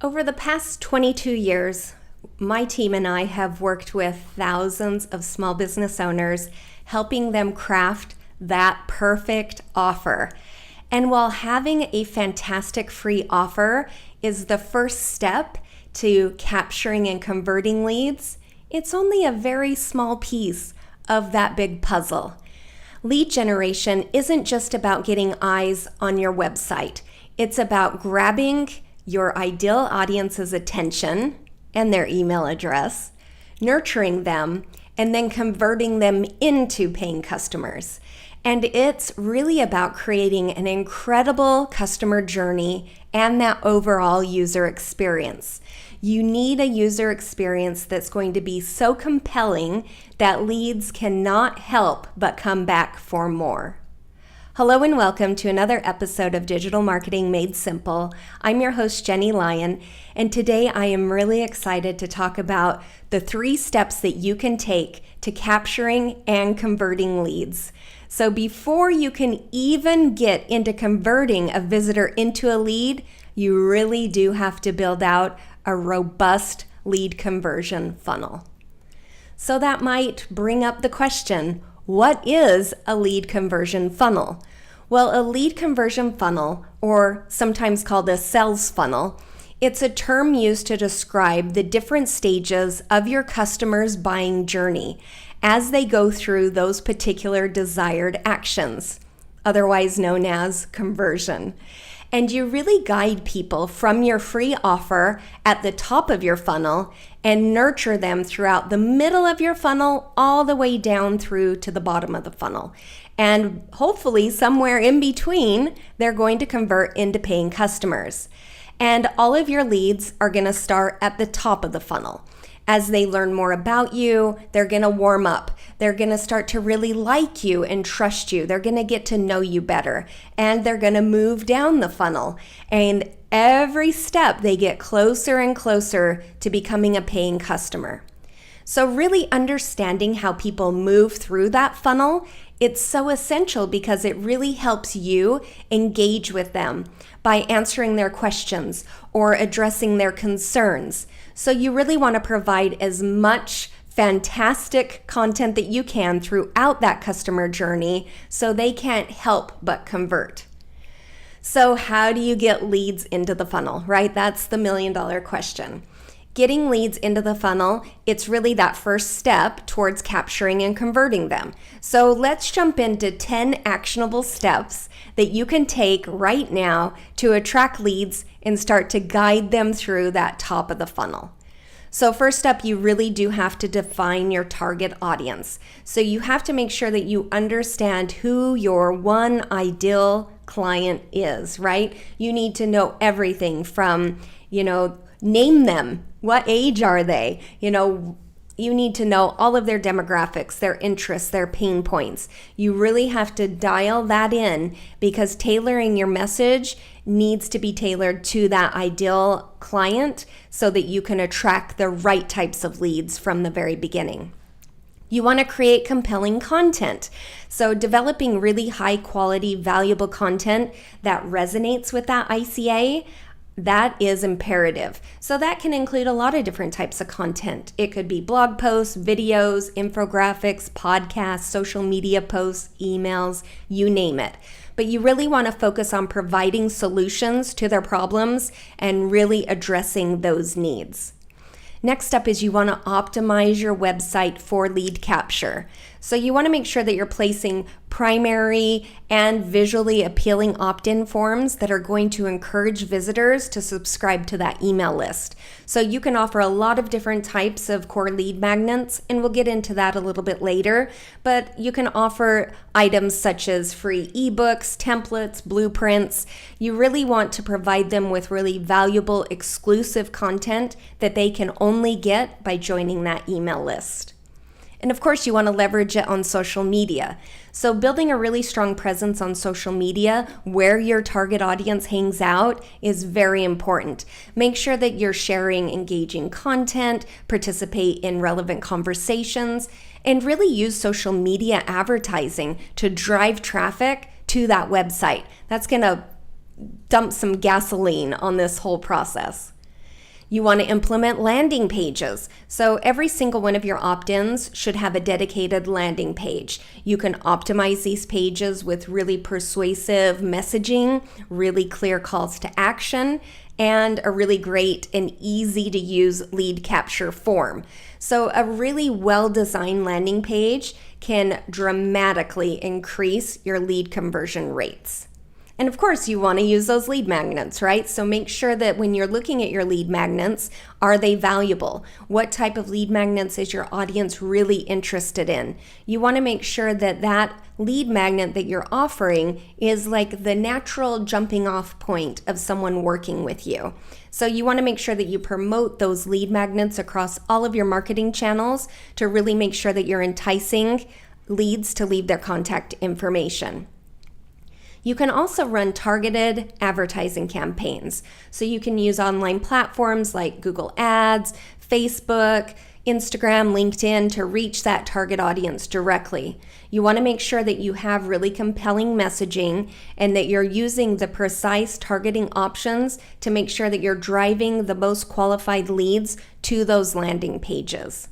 Over the past 22 years, my team and I have worked with thousands of small business owners, helping them craft that perfect offer. And while having a fantastic free offer is the first step to capturing and converting leads, it's only a very small piece of that big puzzle. Lead generation isn't just about getting eyes on your website. It's about grabbing your ideal audience's attention and their email address, nurturing them, and then converting them into paying customers. And it's really about creating an incredible customer journey and that overall user experience. You need a user experience that's going to be so compelling that leads cannot help but come back for more. Hello and welcome to another episode of Digital Marketing Made Simple. I'm your host, Jennie Lyon, and today I am really excited to talk about the 3 steps that you can take to capturing and converting leads. So before you can even get into converting a visitor into a lead, you really do have to build out a robust lead conversion funnel. So that might bring up the question, what is a lead conversion funnel? Well, a lead conversion funnel, or sometimes called a sales funnel, it's a term used to describe the different stages of your customer's buying journey as they go through those particular desired actions, otherwise known as conversion. And you really guide people from your free offer at the top of your funnel and nurture them throughout the middle of your funnel all the way down through to the bottom of the funnel. And hopefully somewhere in between, they're going to convert into paying customers. And all of your leads are going to start at the top of the funnel. As they learn more about you, they're going to warm up. They're going to start to really like you and trust you. They're going to get to know you better. And they're going to move down the funnel. And every step, they get closer and closer to becoming a paying customer. So really understanding how people move through that funnel, it's so essential because it really helps you engage with them by answering their questions or addressing their concerns. So you really want to provide as much fantastic content that you can throughout that customer journey so they can't help but convert. So how do you get leads into the funnel, right? That's the $1 million question. Getting leads into the funnel, it's really that first step towards capturing and converting them. So let's jump into 10 actionable steps that you can take right now to attract leads and start to guide them through that top of the funnel. So first up, you really do have to define your target audience. So you have to make sure that you understand who your one ideal client is, right? You need to know everything from, name them. What age are they? You need to know all of their demographics, their interests, their pain points. You really have to dial that in because tailoring your message needs to be tailored to that ideal client so that you can attract the right types of leads from the very beginning. You want to create compelling content. So developing really high quality, valuable content that resonates with that ICA, that is imperative. So that can include a lot of different types of content. It could be blog posts, videos, infographics, podcasts, social media posts, emails, you name it. But you really want to focus on providing solutions to their problems and really addressing those needs. Next up is you want to optimize your website for lead capture. So you want to make sure that you're placing primary and visually appealing opt-in forms that are going to encourage visitors to subscribe to that email list. So you can offer a lot of different types of core lead magnets, and we'll get into that a little bit later, but you can offer items such as free ebooks, templates, blueprints. You really want to provide them with really valuable exclusive content that they can only get by joining that email list. And of course, you want to leverage it on social media. So building a really strong presence on social media where your target audience hangs out is very important. Make sure that you're sharing engaging content, participate in relevant conversations, and really use social media advertising to drive traffic to that website. That's going to dump some gasoline on this whole process. You want to implement landing pages. So every single one of your opt-ins should have a dedicated landing page. You can optimize these pages with really persuasive messaging, really clear calls to action, and a really great and easy to use lead capture form. So a really well-designed landing page can dramatically increase your lead conversion rates. And of course, you want to use those lead magnets, right? So make sure that when you're looking at your lead magnets, are they valuable? What type of lead magnets is your audience really interested in? You want to make sure that that lead magnet that you're offering is like the natural jumping off point of someone working with you. So you want to make sure that you promote those lead magnets across all of your marketing channels to really make sure that you're enticing leads to leave their contact information. You can also run targeted advertising campaigns. So you can use online platforms like Google Ads, Facebook, Instagram, LinkedIn to reach that target audience directly. You want to make sure that you have really compelling messaging and that you're using the precise targeting options to make sure that you're driving the most qualified leads to those landing pages.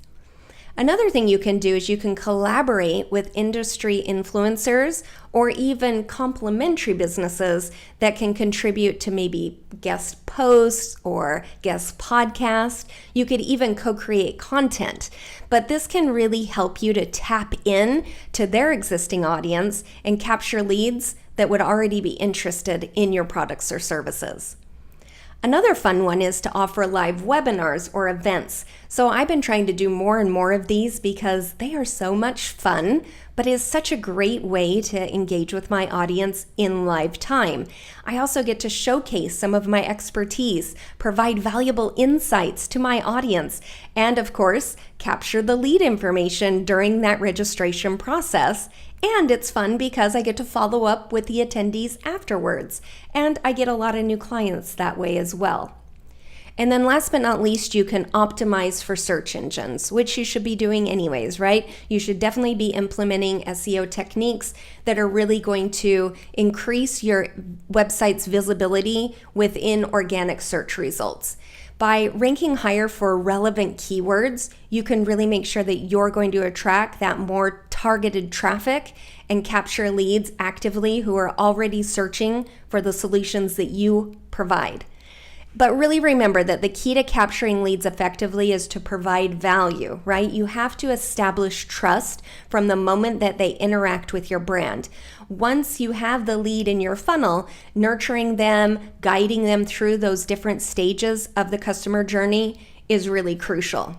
Another thing you can do is you can collaborate with industry influencers or even complementary businesses that can contribute to maybe guest posts or guest podcasts. You could even co-create content, but this can really help you to tap in to their existing audience and capture leads that would already be interested in your products or services. Another fun one is to offer live webinars or events. So I've been trying to do more and more of these because they are so much fun, but it's such a great way to engage with my audience in live time. I also get to showcase some of my expertise, provide valuable insights to my audience, and of course, capture the lead information during that registration process. And it's fun because I get to follow up with the attendees afterwards, and I get a lot of new clients that way as well. And then last but not least, you can optimize for search engines, which you should be doing anyways, right? You should definitely be implementing SEO techniques that are really going to increase your website's visibility within organic search results. By ranking higher for relevant keywords, you can really make sure that you're going to attract that more targeted traffic and capture leads actively who are already searching for the solutions that you provide. But really remember that the key to capturing leads effectively is to provide value, right? You have to establish trust from the moment that they interact with your brand. Once you have the lead in your funnel, nurturing them, guiding them through those different stages of the customer journey is really crucial.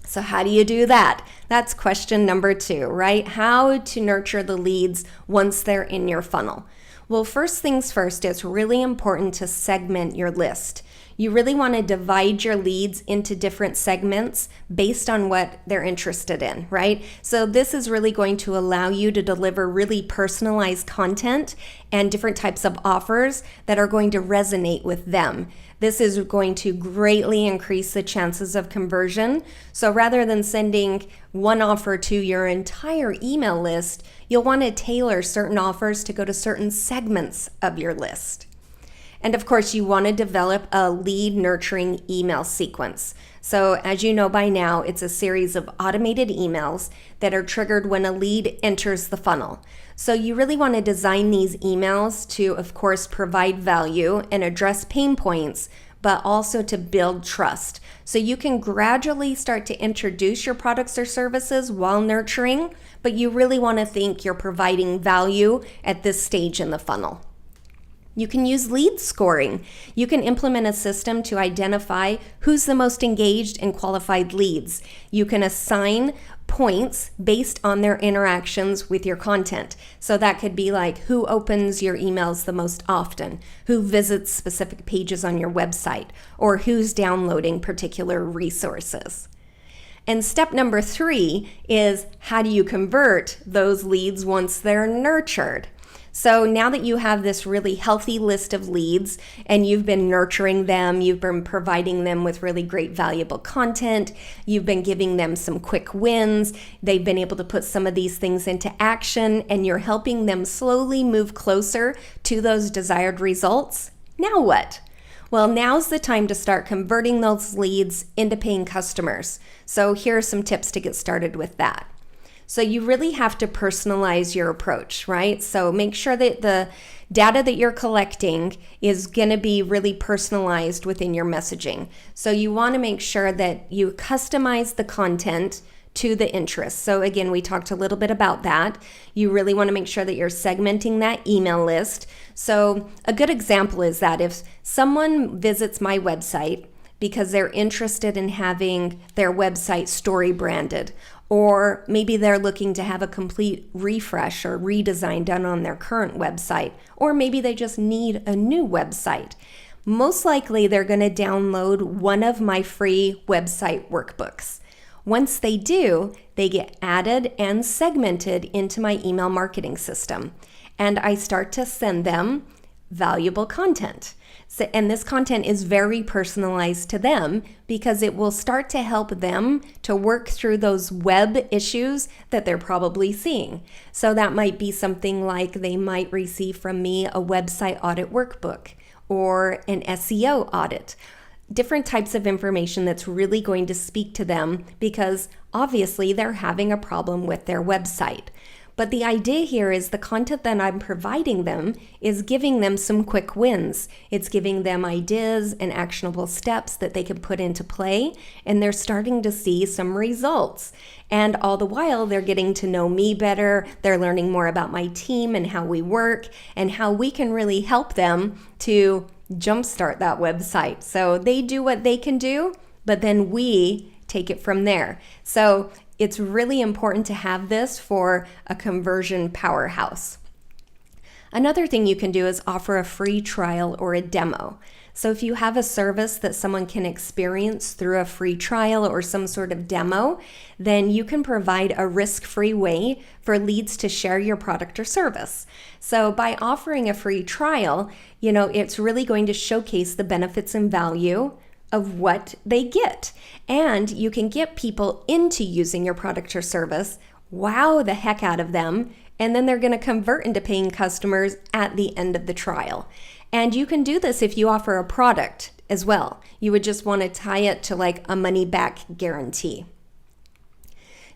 So how do you do that? That's question number 2, right? How to nurture the leads once they're in your funnel. Well, first things first, it's really important to segment your list. You really want to divide your leads into different segments based on what they're interested in, right? So this is really going to allow you to deliver really personalized content and different types of offers that are going to resonate with them. This is going to greatly increase the chances of conversion. So rather than sending one offer to your entire email list, you'll want to tailor certain offers to go to certain segments of your list. And of course, you want to develop a lead nurturing email sequence. So as you know by now, it's a series of automated emails that are triggered when a lead enters the funnel. So you really want to design these emails to, of course, provide value and address pain points, but also to build trust. So you can gradually start to introduce your products or services while nurturing, but you really want to think you're providing value at this stage in the funnel. You can use lead scoring. You can implement a system to identify who's the most engaged and qualified leads. You can assign points based on their interactions with your content. So that could be like who opens your emails the most often, who visits specific pages on your website, or who's downloading particular resources. And step number 3 is how do you convert those leads once they're nurtured? So now that you have this really healthy list of leads and you've been nurturing them, you've been providing them with really great valuable content, you've been giving them some quick wins, they've been able to put some of these things into action, and you're helping them slowly move closer to those desired results. Now what? Well, now's the time to start converting those leads into paying customers. So here are some tips to get started with that. So you really have to personalize your approach, right? So make sure that the data that you're collecting is going to be really personalized within your messaging. So you want to make sure that you customize the content to the interests. So again, we talked a little bit about that. You really want to make sure that you're segmenting that email list. So a good example is that if someone visits my website because they're interested in having their website story branded, or maybe they're looking to have a complete refresh or redesign done on their current website, or maybe they just need a new website, most likely they're going to download one of my free website workbooks. Once they do, they get added and segmented into my email marketing system, and I start to send them valuable content. So, and this content is very personalized to them because it will start to help them to work through those web issues that they're probably seeing. So that might be something like they might receive from me a website audit workbook or an SEO audit. Different types of information that's really going to speak to them because obviously they're having a problem with their website. But the idea here is the content that I'm providing them is giving them some quick wins. It's giving them ideas and actionable steps that they can put into play, and they're starting to see some results. And all the while, they're getting to know me better. They're learning more about my team and how we work and how we can really help them to jumpstart that website. So they do what they can do, but then we take it from there. So it's really important to have this for a conversion powerhouse. Another thing you can do is offer a free trial or a demo. So if you have a service that someone can experience through a free trial or some sort of demo, then you can provide a risk-free way for leads to share your product or service. So by offering a free trial, it's really going to showcase the benefits and value of what they get. And you can get people into using your product or service, wow the heck out of them, and then they're going to convert into paying customers at the end of the trial. And you can do this if you offer a product as well. You would just want to tie it to like a money back guarantee.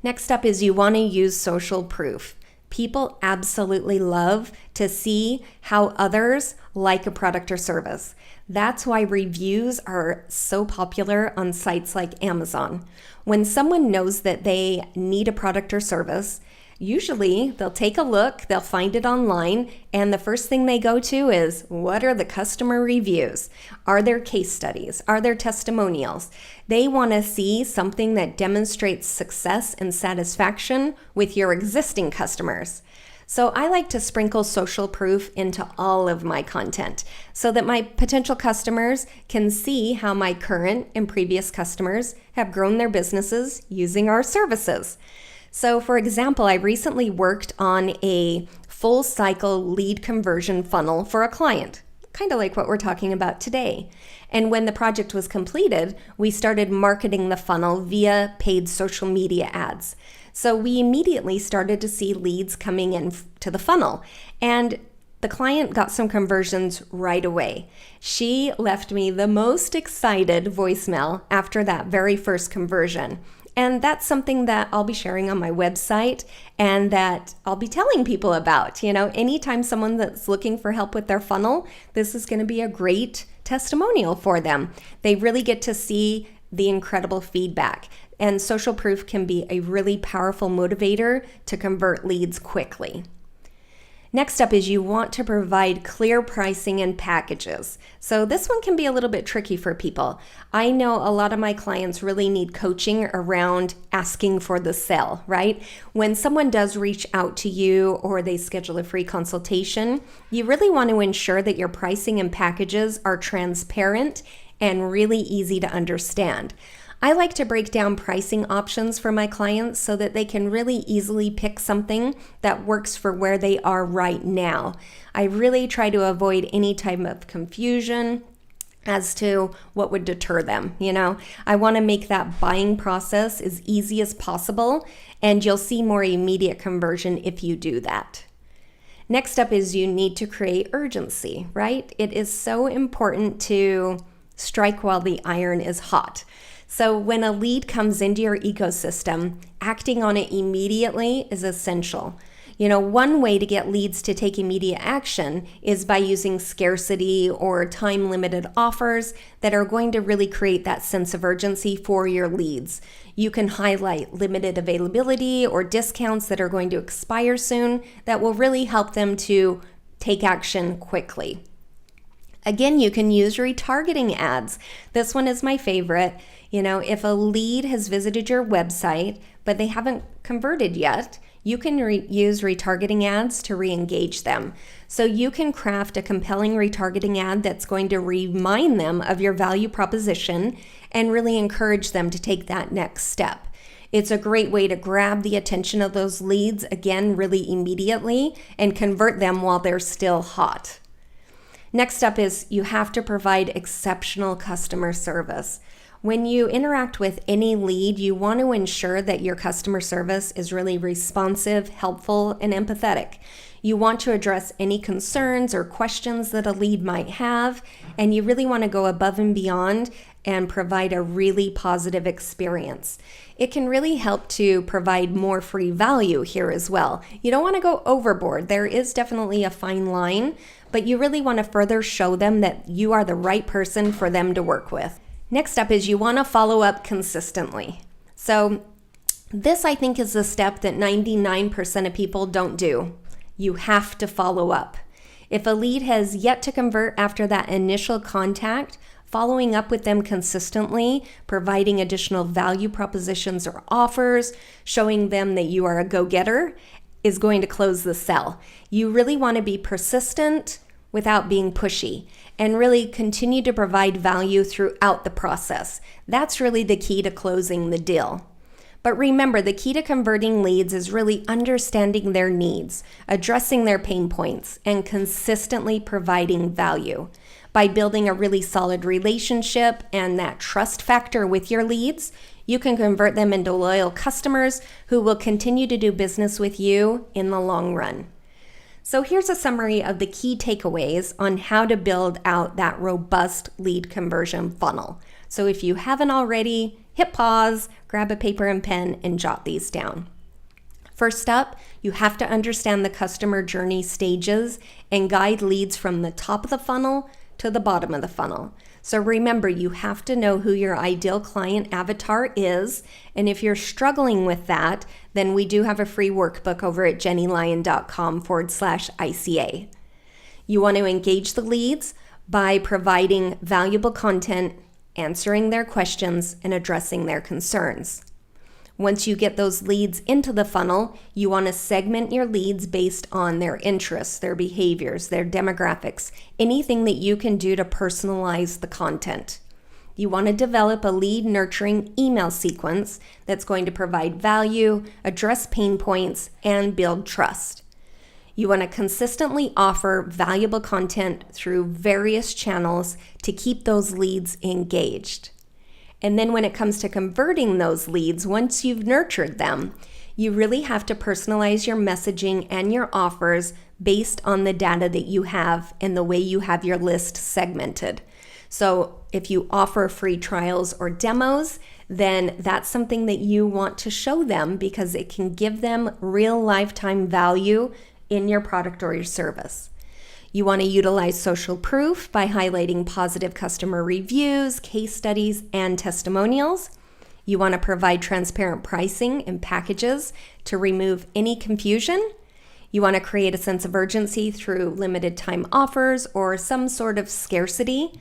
Next up is you want to use social proof. People absolutely love to see how others like a product or service. That's why reviews are so popular on sites like Amazon. When someone knows that they need a product or service, usually they'll take a look, they'll find it online, and the first thing they go to is, what are the customer reviews? Are there case studies? Are there testimonials? They want to see something that demonstrates success and satisfaction with your existing customers. So I like to sprinkle social proof into all of my content so that my potential customers can see how my current and previous customers have grown their businesses using our services. So for example, I recently worked on a full cycle lead conversion funnel for a client, kind of like what we're talking about today. And when the project was completed, we started marketing the funnel via paid social media ads. So we immediately started to see leads coming in to the funnel, and the client got some conversions right away. She left me the most excited voicemail after that very first conversion. And that's something that I'll be sharing on my website and that I'll be telling people about. Anytime someone that's looking for help with their funnel, this is going to be a great testimonial for them. They really get to see the incredible feedback. And social proof can be a really powerful motivator to convert leads quickly. Next up is you want to provide clear pricing and packages. So this one can be a little bit tricky for people. I know a lot of my clients really need coaching around asking for the sale, right? When someone does reach out to you or they schedule a free consultation, you really want to ensure that your pricing and packages are transparent and really easy to understand. I like to break down pricing options for my clients so that they can really easily pick something that works for where they are right now. I really try to avoid any type of confusion as to what would deter them. I want to make that buying process as easy as possible, and you'll see more immediate conversion if you do that. Next up is you need to create urgency, right? It is so important to strike while the iron is hot. So when a lead comes into your ecosystem, acting on it immediately is essential. One way to get leads to take immediate action is by using scarcity or time-limited offers that are going to really create that sense of urgency for your leads. You can highlight limited availability or discounts that are going to expire soon that will really help them to take action quickly. Again, you can use retargeting ads. This one is my favorite. If a lead has visited your website, but they haven't converted yet, you can use retargeting ads to re-engage them. So you can craft a compelling retargeting ad that's going to remind them of your value proposition and really encourage them to take that next step. It's a great way to grab the attention of those leads, again, really immediately, and convert them while they're still hot. Next up is you have to provide exceptional customer service. When you interact with any lead, you want to ensure that your customer service is really responsive, helpful, and empathetic. You want to address any concerns or questions that a lead might have, and you really want to go above and beyond and provide a really positive experience. It can really help to provide more free value here as well. You don't want to go overboard. There is definitely a fine line, but you really want to further show them that you are the right person for them to work with. Next up is you want to follow up consistently. So this, I think, is the step that 99% of people don't do. You have to follow up. If a lead has yet to convert after that initial contact, following up with them consistently, providing additional value propositions or offers, showing them that you are a go-getter is going to close the sale. You really want to be persistent without being pushy and really continue to provide value throughout the process. That's really the key to closing the deal. But remember, the key to converting leads is really understanding their needs, addressing their pain points, and consistently providing value. By building a really solid relationship and that trust factor with your leads, you can convert them into loyal customers who will continue to do business with you in the long run. So here's a summary of the key takeaways on how to build out that robust lead conversion funnel. So if you haven't already, hit pause, grab a paper and pen, and jot these down. First up, you have to understand the customer journey stages and guide leads from the top of the funnel to the bottom of the funnel. So remember, you have to know who your ideal client avatar is. And if you're struggling with that, then we do have a free workbook over at jennielyon.com/ICA. You want to engage the leads by providing valuable content, answering their questions, and addressing their concerns. Once you get those leads into the funnel, you want to segment your leads based on their interests, their behaviors, their demographics, anything that you can do to personalize the content. You want to develop a lead nurturing email sequence that's going to provide value, address pain points, and build trust. You want to consistently offer valuable content through various channels to keep those leads engaged. And then when it comes to converting those leads, once you've nurtured them, you really have to personalize your messaging and your offers based on the data that you have and the way you have your list segmented. So if you offer free trials or demos, then that's something that you want to show them because it can give them real lifetime value in your product or your service. You want to utilize social proof by highlighting positive customer reviews, case studies, and testimonials. You want to provide transparent pricing and packages to remove any confusion. You want to create a sense of urgency through limited time offers or some sort of scarcity.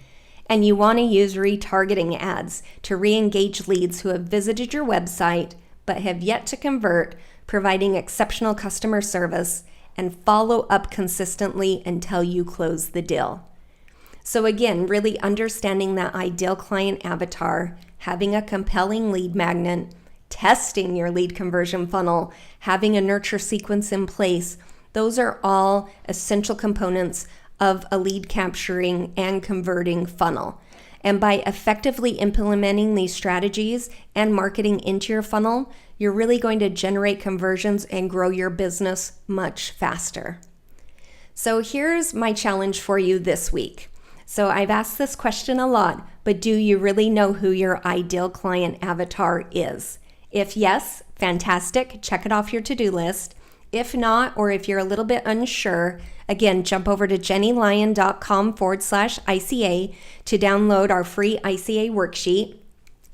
And you want to use retargeting ads to re-engage leads who have visited your website but have yet to convert, providing exceptional customer service and follow up consistently until you close the deal. So again, really understanding that ideal client avatar, having a compelling lead magnet, testing your lead conversion funnel, having a nurture sequence in place, those are all essential components of a lead capturing and converting funnel. And by effectively implementing these strategies and marketing into your funnel, you're really going to generate conversions and grow your business much faster. So here's my challenge for you this week. So I've asked this question a lot, but do you really know who your ideal client avatar is? If yes, fantastic. Check it off your to-do list. If not, or if you're a little bit unsure, again, jump over to jennylyon.com/ICA to download our free ICA worksheet.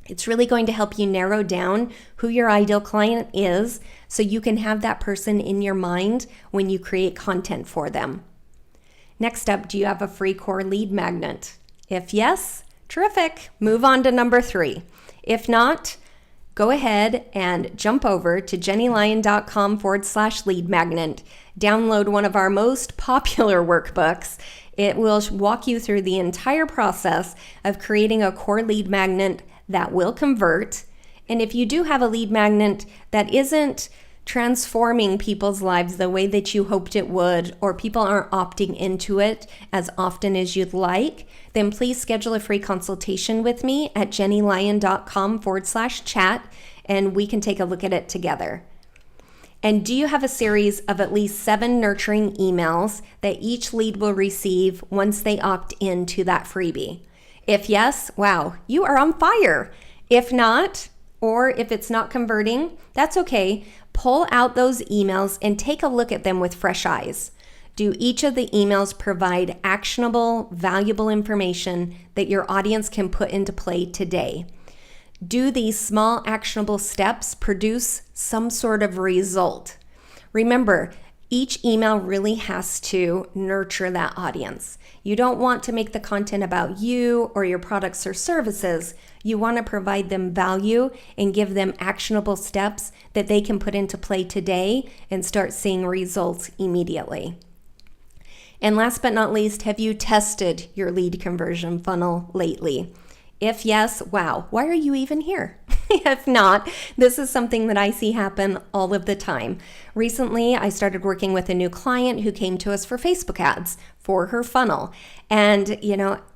It's really going to help you narrow down who your ideal client is so you can have that person in your mind when you create content for them. Next up, do you have a free core lead magnet? If yes, terrific. Move on to number 3. If not, go ahead and jump over to jennylyon.com/lead magnet. Download one of our most popular workbooks. It will walk you through the entire process of creating a core lead magnet that will convert. And if you do have a lead magnet that isn't transforming people's lives the way that you hoped it would, or people aren't opting into it as often as you'd like, then please schedule a free consultation with me at jennylyon.com/chat, and we can take a look at it together. And do you have a series of at least 7 nurturing emails that each lead will receive once they opt into that freebie? If yes, wow, you are on fire. If not, or if it's not converting, that's okay. Pull out those emails and take a look at them with fresh eyes. Do each of the emails provide actionable, valuable information that your audience can put into play today? Do these small actionable steps produce some sort of result? Remember, each email really has to nurture that audience. You don't want to make the content about you or your products or services. You want to provide them value and give them actionable steps that they can put into play today and start seeing results immediately. And last but not least, have you tested your lead conversion funnel lately? If yes, wow, why are you even here? If not, this is something that I see happen all of the time. Recently, I started working with a new client who came to us for Facebook ads for her funnel. And,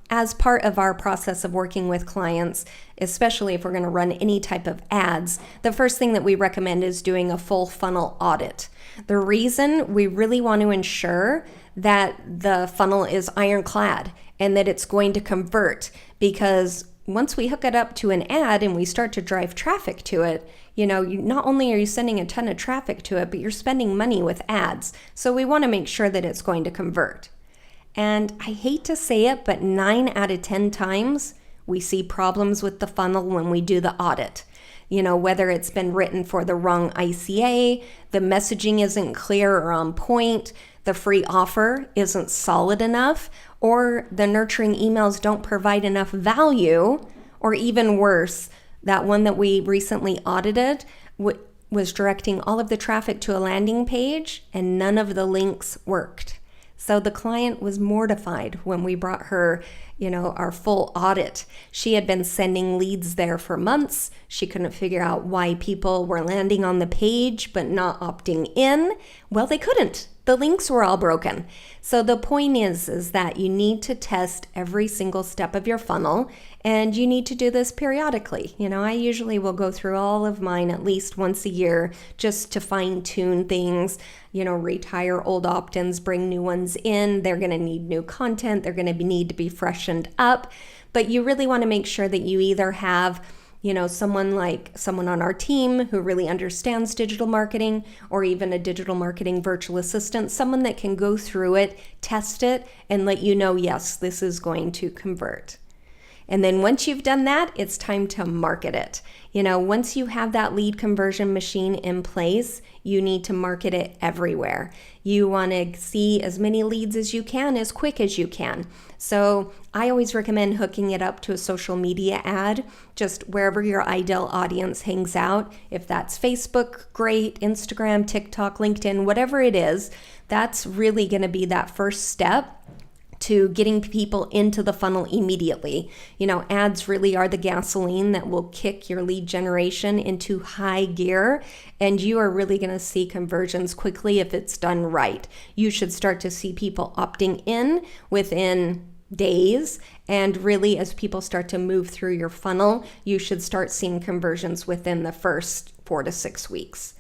as part of our process of working with clients, especially if we're going to run any type of ads, the first thing that we recommend is doing a full funnel audit. The reason we really want to ensure that the funnel is ironclad and that it's going to convert, because once we hook it up to an ad and we start to drive traffic to it, not only are you sending a ton of traffic to it, but you're spending money with ads. So we want to make sure that it's going to convert. And I hate to say it, but 9 out of 10 times we see problems with the funnel when we do the audit. Whether it's been written for the wrong ICA, the messaging isn't clear or on point, the free offer isn't solid enough, or the nurturing emails don't provide enough value, or even worse, that one that we recently audited was directing all of the traffic to a landing page and none of the links worked. So the client was mortified when we brought her, our full audit. She had been sending leads there for months. She couldn't figure out why people were landing on the page but not opting in. Well, they couldn't. The links were all broken. So the point is that you need to test every single step of your funnel, and you need to do this periodically. I usually will go through all of mine at least once a year just to fine tune things, retire old opt-ins, bring new ones in. They're going to need new content. They're going to need to be freshened up. But you really want to make sure that you either have someone on our team who really understands digital marketing, or even a digital marketing virtual assistant, someone that can go through it, test it, and let you know, yes, this is going to convert. And then once you've done that, it's time to market it. Once you have that lead conversion machine in place, you need to market it everywhere. You want to see as many leads as you can, as quick as you can. So I always recommend hooking it up to a social media ad, just wherever your ideal audience hangs out. If that's Facebook, great, Instagram, TikTok, LinkedIn, whatever it is, that's really going to be that first step to getting people into the funnel immediately. Ads really are the gasoline that will kick your lead generation into high gear, and you are really going to see conversions quickly if it's done right. You should start to see people opting in within days, and really as people start to move through your funnel, you should start seeing conversions within the first 4 to 6 weeks.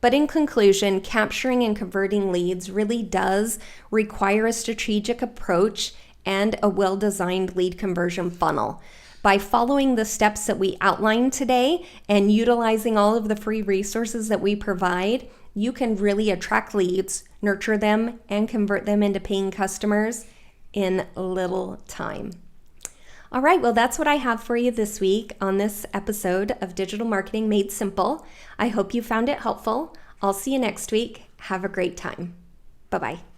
But in conclusion, capturing and converting leads really does require a strategic approach and a well-designed lead conversion funnel. By following the steps that we outlined today and utilizing all of the free resources that we provide, you can really attract leads, nurture them, and convert them into paying customers in little time. All right, well, that's what I have for you this week on this episode of Digital Marketing Made Simple. I hope you found it helpful. I'll see you next week. Have a great time. Bye-bye.